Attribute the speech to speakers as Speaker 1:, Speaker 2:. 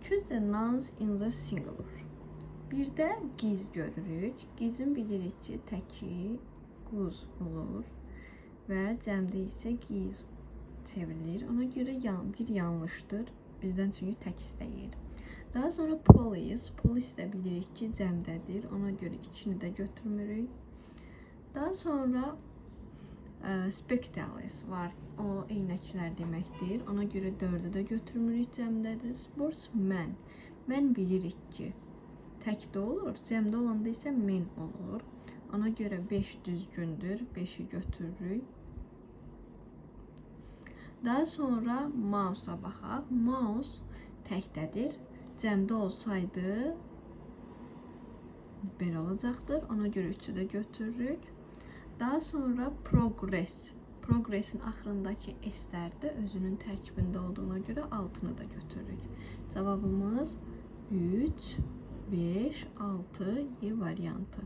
Speaker 1: Choose the nouns in the singular. Bir də giz görürük. Gizin bilirik ki, təki quz olur və cəmdə isə giz çevrilir. Ona görə bir yanlışdır. Bizdən çünki tək istəyir. Daha sonra polis. Polis də bilirik ki, cəmdədir. Ona görə ikini də götürmürük. Daha sonra spectacles var. O eynəklər deməkdir. Ona görə 4-ü də götürmürük, cəmdədir. Sportsman. Mən bilirik ki, tək də olur. Cəmdə olanda isə men olur. Ona görə 5 düzgündür. 5-i götürürük. Daha sonra mouse'a baxaq. Mouse təkdədir. Cəmdə olsaydı belə olacaqdır. Ona görə 3-ü də götürürük. Daha sonra progress. Progress'in axırındakı S-lər də özünün tərkibində olduğuna görə 6-nı da götürürük. Cavabımız 3, 5, 6 variantı.